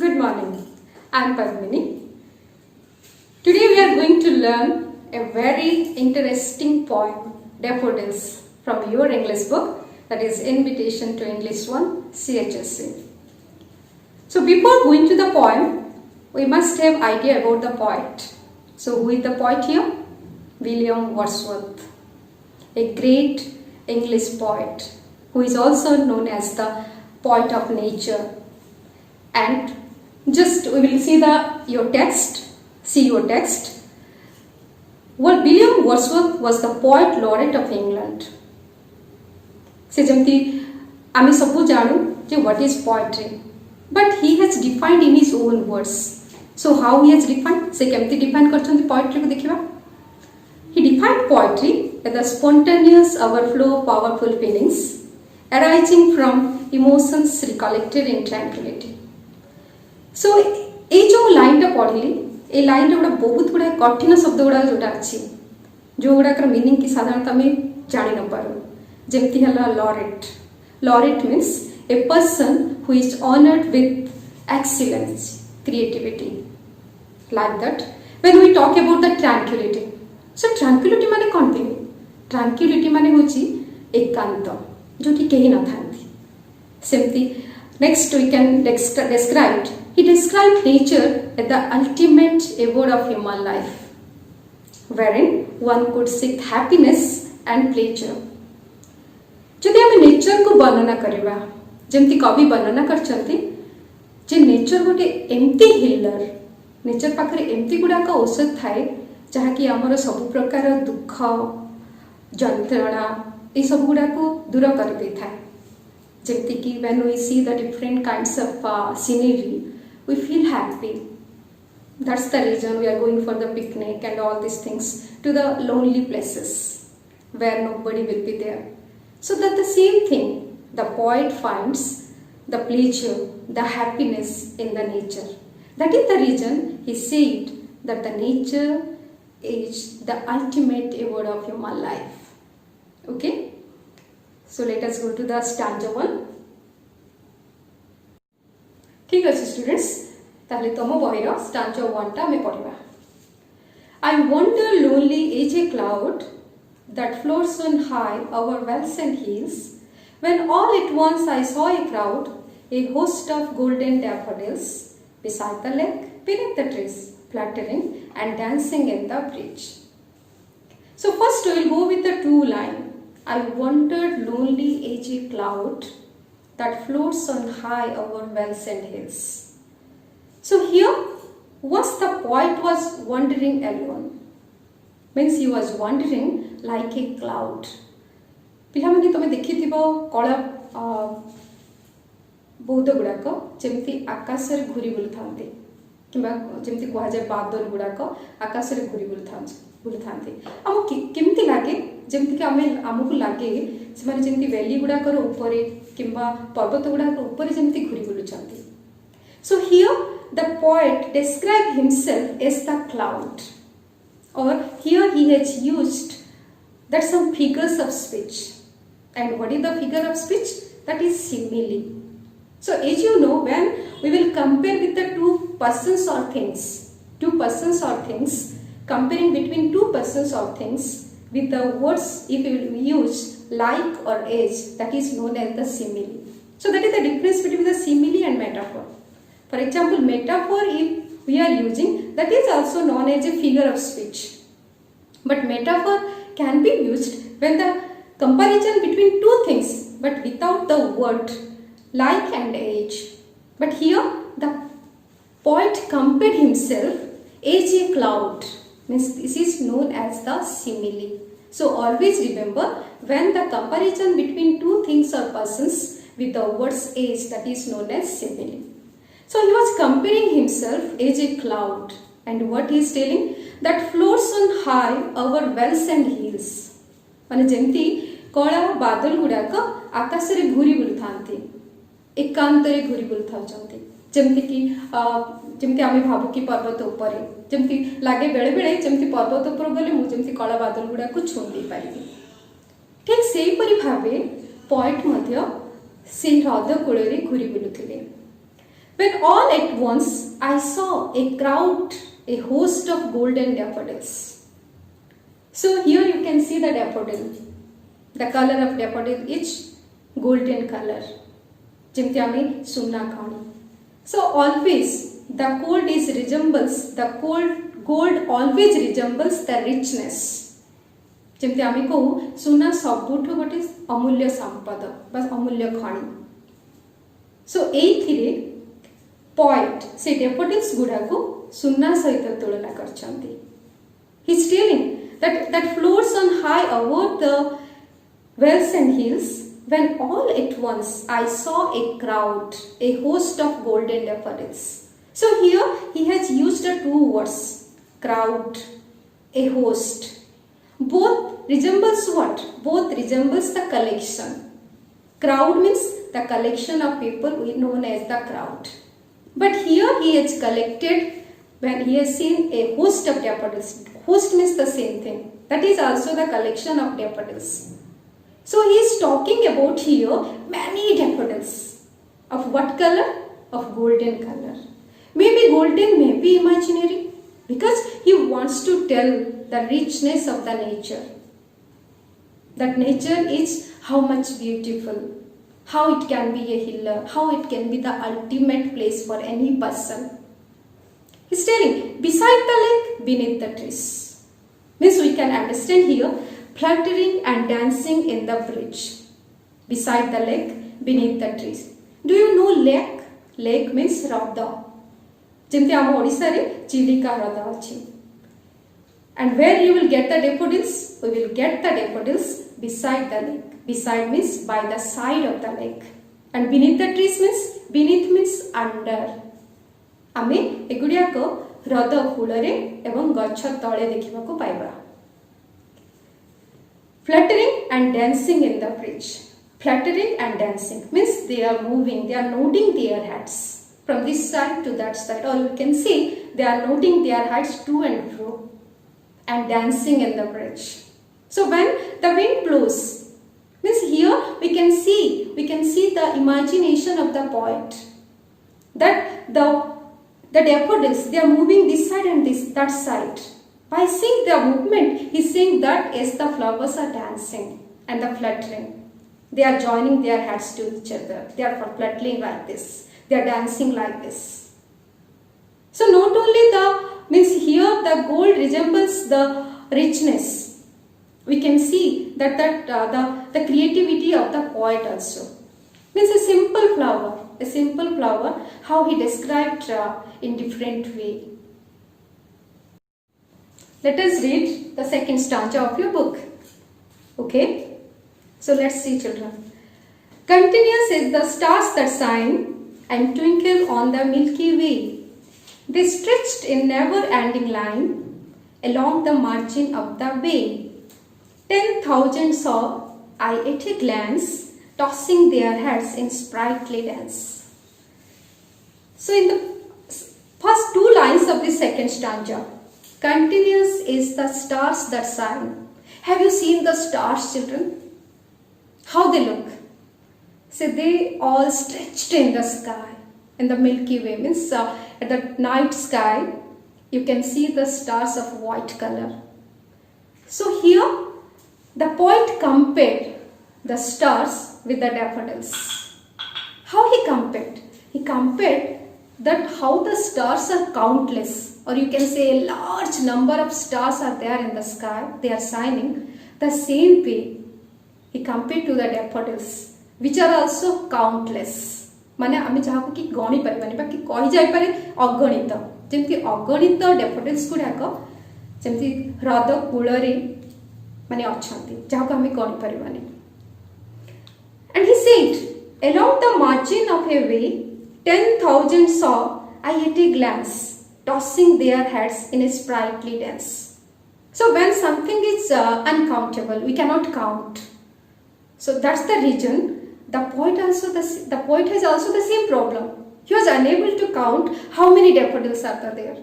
Good morning. I am Padmini. Today we are going to learn a very interesting poem, Daffodils, from your English book, that is Invitation to English 1, CHSC. So before going to the poem, we must have idea about the poet. So who is the poet here? William Wordsworth, a great English poet who is also known as the poet of nature. And just we will see your text. See your text. Well, William Wordsworth was the poet laureate of England. से जमती आमी सबू जानू जे what is poetry, but he has defined in his own words. So how he has defined? से केमती define करछन्ति poetry को देखिबा. He defined poetry as the spontaneous overflow of powerful feelings arising from emotions recollected in tranquility. So ये जो line टा पढ़ली ए line रे बहुत गुडा कठिन शब्द गुडा जोटा अछि जो गुडा कर मीनिंग की साधारणतः में जानि न पारो जेमती हला laureate means a person who is honoured with excellence creativity like that when we talk about the tranquility. So tranquility माने कोन थी? ट्रैंक्विलिटी माने होची एकांत जोटी केही न थांती सेमती. Next we can describe. He described nature as the ultimate abode of human life, wherein one could seek happiness and pleasure. जदि आम नेचर को वर्णना करवा जमती कवि वर्णना करछंती जे नेचर गोटे एमती हिलर, नेचर पाखरे एमती गुडाक औषध थाए जहा कि हमर सब प्रकार दुख जंत्रणा ए सब गुडाक दूर कर दे थाए. जमती कि when we see the different kinds of scenery, we feel happy. That's the reason we are going for the picnic and all these things to the lonely places where nobody will be there. So that the same thing, the poet finds the pleasure, the happiness in the nature. That is the reason he said that the nature is the ultimate abode of human life. Okay? So let us go to the stanza 1. ठीक अछि students, ताले तम बहिर stanza 1 टा में पढिबा. I wander lonely as a cloud that floats on high over valleys and hills, when all at once I saw a crowd, a host of golden daffodils, beside the lake, beneath the trees, fluttering and dancing in the bridge. So first we will go with the two line. I wandered lonely as a cloud that floats on high over valleys and hills. So here, was the poet was wandering alone. Means he was wandering like a cloud. पिलामाने तमे देखिथिबो कला बहुत गुड़ाक जमती आकाश रे घूरी बुलथांती किबा जमती कुहा जाय बादल गुड़ाक आकाश रे घूरी बुलथांती आम केमती लागे जमती कि आमको लगे से जमी वैली गुड़ाकर ऊपर किंबा पर्वत गुड़ाकर ऊपर जमी घूरी बुलूँ. So here the poet describe himself as the cloud और here he has used that some figures of speech. And what is the figure of speech? That is simile. So as you know when we will compare with the two persons और things comparing between two persons or things with the words, if you use like or as, that is known as the simile. So that is the difference between the simile and metaphor. For example, metaphor if we are using, that is also known as a figure of speech. But metaphor can be used when the comparison between two things but without the word like and as. But here the poet compared himself as a cloud. Means this is known as the simile. So always remember, when the comparison between two things or persons with the words as, that is known as simile. So he was comparing himself as a cloud, and what he is telling, that floats on high over valleys and hills. माने जेमती कला बादल गुड़ाक आकाश रे घूरी बुलुथांती एकांत रे घूरी बुलुथाउचंती जमती कि जमती आमे भाबु कि पर्वत ऊपर जमती लागे बेले बेले जमती पर्वत ऊपर गले मु जमती कला बादल गुडा को छुं दे पारिबी. ठीक सेही परि भाबे पोएट मध्य से ह्रद कूल रे घूरी बुलुथिले. When all at once I saw a crowd, a host of golden daffodils. So here you can see the daffodil. The color of daffodil is golden color. Jimti ami sunna khani. So always the gold always resembles the richness. ଯେମିତି ଆମେ କହୁ ସୁନା ସବୁଠୁ ଗୋଟେ ଅମୂଲ୍ୟ ସମ୍ପଦ ବା ଅମୂଲ୍ୟ ଖଣି. ସୋ ଏଇଥିରେ ପଏଟ୍ ସେ ଡେଫୋଡିଲ୍ସ ଗୁଡ଼ାକୁ ସୁନା ସହିତ ତୁଳନା କରିଛନ୍ତି. He is telling that floats on high over the wells and hills. When all at once I saw a crowd, a host of golden daffodils. So here he has used the two words, crowd, a host. Both resembles what? Both resembles the collection. Crowd means the collection of people known as the crowd. But here he has collected when he has seen a host of daffodils. Host means the same thing. That is also the collection of daffodils. So he is talking about here many daffodils. Of what color? Of golden color. Maybe golden, maybe imaginary. Because he wants to tell the richness of the nature. That nature is how much beautiful. How it can be a healer. How it can be the ultimate place for any person. He is telling, beside the lake, beneath the trees. Means we can understand here, fluttering and dancing in the bridge. Beside the lake, beneath the trees. Do you know lake? Lake means hroda. ଯେମିତି ଆମ ଓଡ଼ିଶାରେ ଚିଲିକା ହ୍ରଦ ଅଛି. And where you will get the daffodils? We will get the daffodils beside the lake. Beside means by the side of the lake. And beneath the trees means, beneath means under. ଆମେ ଏଗୁଡିକ ହ୍ରଦ କୂଳରେ ଏବଂ ଗଛ ତଳେ ଦେଖିବାକୁ ପାଇବା. Fluttering and dancing in the bridge. Fluttering and dancing means they are moving, they are nodding their heads from this side to that side, or you can see they are nodding their heads to and fro and dancing in the bridge. So when the wind blows, means here we can see the imagination of the poet, that the daffodils, they are moving this side and that side. By seeing their movement, he is saying that as the flowers are dancing and the fluttering, they are joining their heads to each other. They are fluttering like this. They are dancing like this. So not only means here the gold resembles the richness. We can see that the creativity of the poet also. Means a simple flower, how he described in different way. Let us read the second stanza of your book. Okay? So let's see, children. Continuous is the stars that shine and twinkle on the Milky Way. They stretched in never-ending line along the margin of the way. 10,000 saw I at a glance, tossing their heads in sprightly dance. So in the first two lines of the second stanza, continuous is the stars that shine. Have you seen the stars, children? How they look? So they all stretched in the sky, in the Milky Way. Means at the night sky, you can see the stars of white color. So here, the poet compared the stars with the daffodils. How he compared? He compared that how the stars are countless, or you can say a large number of stars are there in the sky. They are shining. The same way, he compared to the daffodils, which are also countless. माने आमे जहाको कि गणी परिबानी बाकी कहि जाय पारे अगणित. जेमति अगणित डेफोडिल्स गुडाक जेमति हृद कूलरे माने अछंती जहाको आमे गणी परिबानी. And he said, along the margin of a way, 10,000 saw I at a glance, tossing their heads in a sprightly dance. So when something is uncountable, we cannot count. So that's the reason the poet has also the same problem. He was unable to count how many daffodils are there.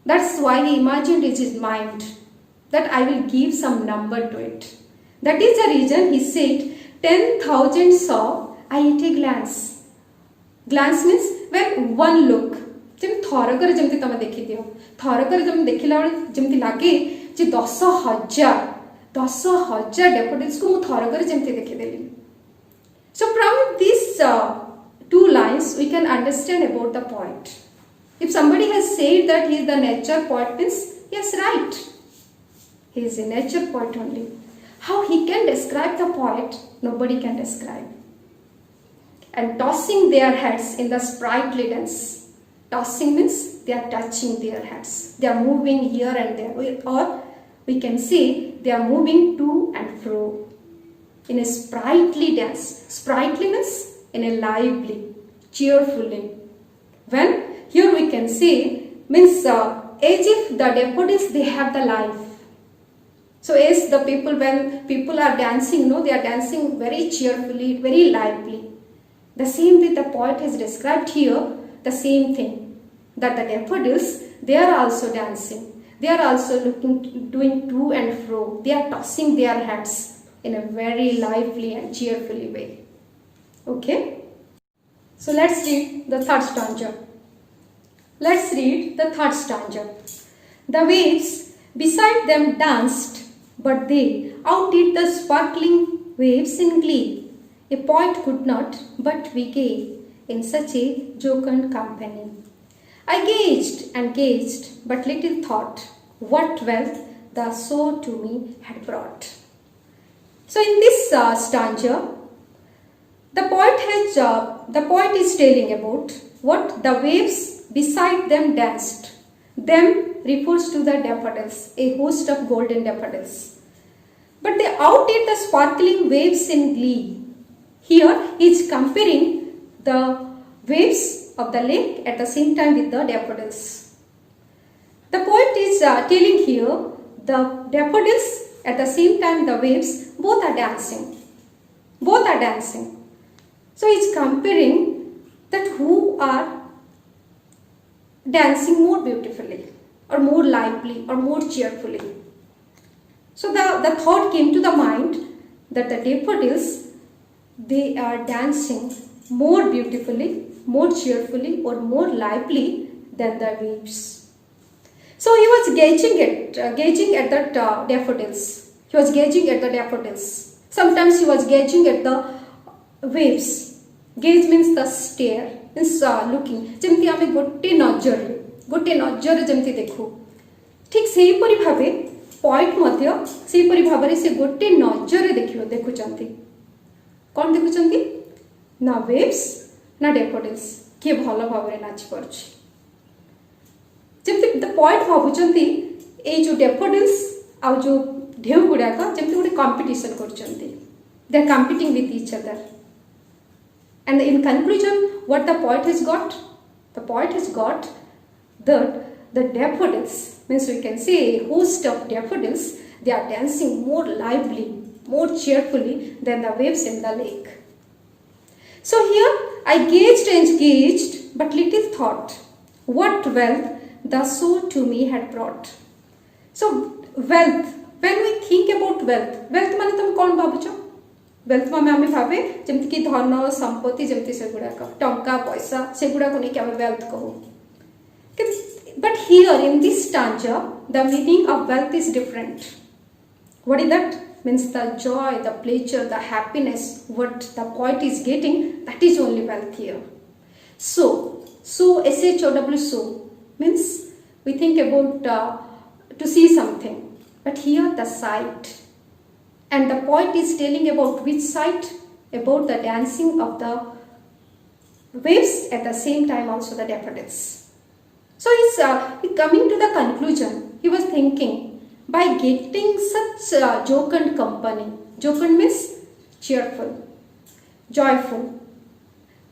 That's why he imagined in his mind that I will give some number to it. That is the reason he said 10,000 saw I at a glance. Glance means when one look जेम थरकर जमती तुम देखी दियो थरकर तुम देखला जमती लागे जे 10,000 डैफोडिल्स को मु थरकर जमती देखी देली. So from these two lines we can understand about the poet. If somebody has said that he is the nature poet means yes, right, he is a nature poet only. How he can describe the poet, nobody can describe. And tossing their heads in the sprightly dance. Tossing means they are touching their heads. They are moving here and there. Or we can say they are moving to and fro in a sprightly dance. Sprightly means in a lively, cheerfully. When here we can say means as if the daffodils they have the life. So as the people, when people are dancing, they are dancing very cheerfully, very lively. The same way the poet has described here, the same thing, that the daffodils, they are also dancing. They are also doing to and fro. They are tossing their heads in a very lively and cheerfully way. Okay? So let's read the third stanza. Let's read the third stanza. The waves beside them danced, but they outdid the sparkling waves in glee. A poet could not but be gay in such a jocund company. I gazed and gazed, but little thought what wealth the soul to me had brought. So in this stanza, the poet is telling about what the waves beside them danced. Them refers to the daffodils, a host of golden daffodils. But they outdid the sparkling waves in glee. Here he is comparing the waves of the lake at the same time with the daffodils. The poet is telling here the daffodils at the same time the waves both are dancing. Both are dancing. So he is comparing that who are dancing more beautifully or more lively or more cheerfully. So the thought came to the mind that the daffodils, they are dancing more beautifully, more cheerfully or more lively than the waves. So he was gazing at the daffodils. He was gazing at the daffodils. Sometimes he was gazing at the waves. Gaze means the stare, means looking. जेमती आमे गोटे नजर जेमती देखु ठीक सेही परि भाबे point मध्य सेही परि भाबरे से गोटे नजर देखुचंती. कौन देखुचंती? ना वेव्स ना डेफोडिल्स किए भल भाव नाची पार्ची. जमती द पॉइंट भावुचंती ए जो डेफोडिल्स आ जो ढेउ गुड़ाक जमती गोटे कंपटीशन करचंती. They are competing with each other. And in conclusion, what the poet has got? The poet has got that the daffodils, means we can say a host of daffodils, they are dancing more lively, more cheerfully than the waves in the lake. So here I gazed and gazed, but little thought what wealth the soul to me had brought. So wealth, when we think about wealth माने तुम कौन भाबुछ? Wealth में आम भावे जमती कि धन संपत्ति जमती से गुड़ाक टंका पैसा से गुड़ा को लेकिन आम वेल्थ कहू. But here in this stanza the meaning of wealth is different. What is that? Means the Joy, the pleasure, the happiness what the poet is getting, that is only wealth here. So SHOW, so means we think about to see something, but here the sight. And the poet is telling about which sight? About the dancing of the waves at the same time also the daffodils. So he's coming to the conclusion. He was thinking, by getting such jocund company, jocund means cheerful, joyful.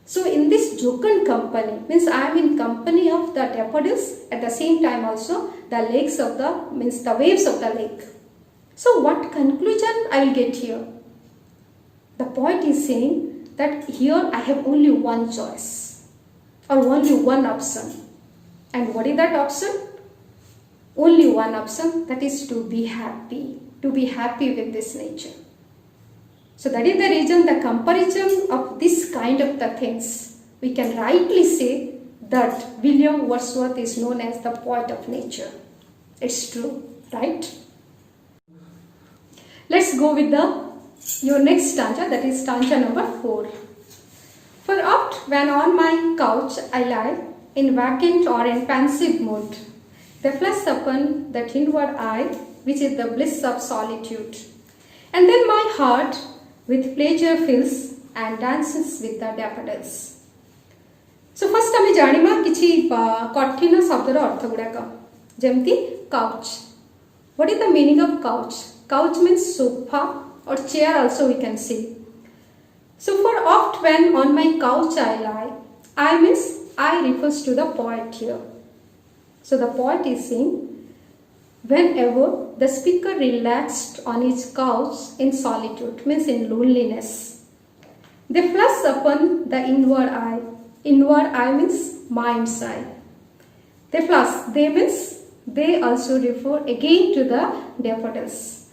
So in this jocund company means I am in company of the daffodils, at the same time also the lakes of the means the waves of the lake. So what conclusion I will get here? The poet is saying that here I have only one choice or only one option. And what is that option? Only one option, that is to be happy with this nature. So that is the reason the comparison of this kind of the things we can rightly say that William Wordsworth is known as the poet of nature. It's true, right? Let's go with your next stanza, that is stanza number 4. For oft when on my couch I lie, in vacant or in pensive mood, there flashes upon that inward eye, which is the bliss of solitude. And then my heart with pleasure fills and dances with the daffodils. So first आम जानिमा किछि कठिन शब्दर अर्थ गुड़ाक जेमती couch. What is the meaning of couch? Couch means sofa or chair also we can see. So for oft when on my couch I lie, I means I refers to the poet here. So the poet is saying, whenever the speaker relaxed on his couch in solitude, means in loneliness, they flash upon the inward eye. Inward eye means mind's eye. They flash, they means they also refer again to the daffodils.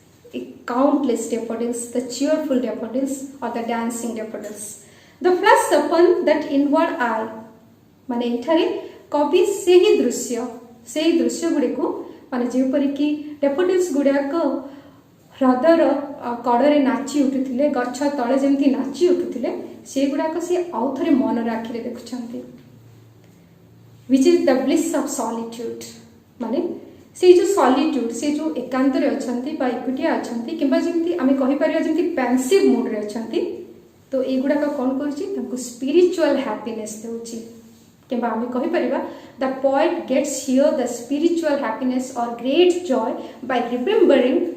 Countless daffodils, the cheerful daffodils or the dancing daffodils. The flash upon that inward eye. माने एठारे कवि सेही दृश्य गुड़े को माने जेपरि कि daffodils गुड़ाक ह्रदर कड़े नाची उठुथिले गछ तले जेमती नाची उठुथिले से गुड़ाक से आउ थरे मनर आखिरे देखुछंती which is the bliss of solitude माने से जो सॉलिट्यूड से जो एकांत रे अछंती बा एकुटिया अछंती किबा जेमती आमे कहि परिया जेमती पेंसिव मूड रे अछंती तो ए गुड़ाक कोन करछि तांको स्पिरिचुअल हैप्पीनेस देउछि किबा आमे कहि परिबा the poet gets here the spiritual happiness और great joy by remembering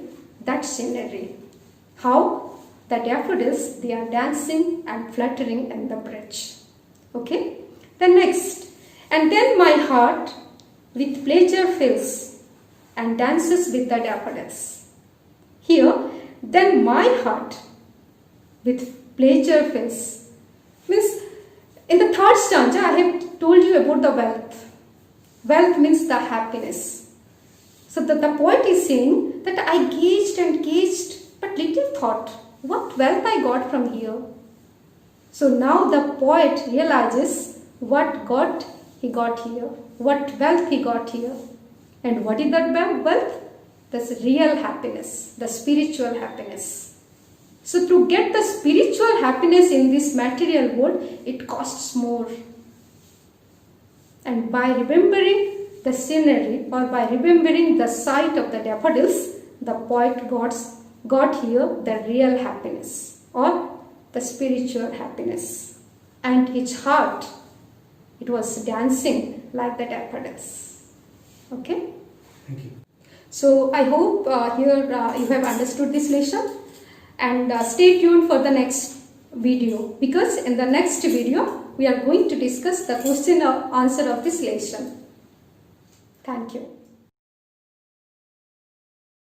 that scenery. How? The daffodils, they are dancing and fluttering in the bridge. Okay? The next. And then my heart with pleasure fills and dances with the daffodils. Here, then my heart with pleasure fills. Means, in the third stanza, I have told you about the wealth. Wealth means the happiness. So the poet is saying that I gazed and gazed, but little thought what wealth I got from here. So now the poet realizes what he got here, what wealth he got here. And what is that wealth? That's real happiness, the spiritual happiness. So to get the spiritual happiness in this material world, it costs more. And by remembering the scenery or by remembering the sight of the daffodils, the poet got here the real happiness or the spiritual happiness. And his heart, it was dancing like the daffodils. Okay? Thank you. So I hope here you have understood this lesson, and stay tuned for the next video, because in the next video we are going to discuss the question or answer of this lesson. Thank you.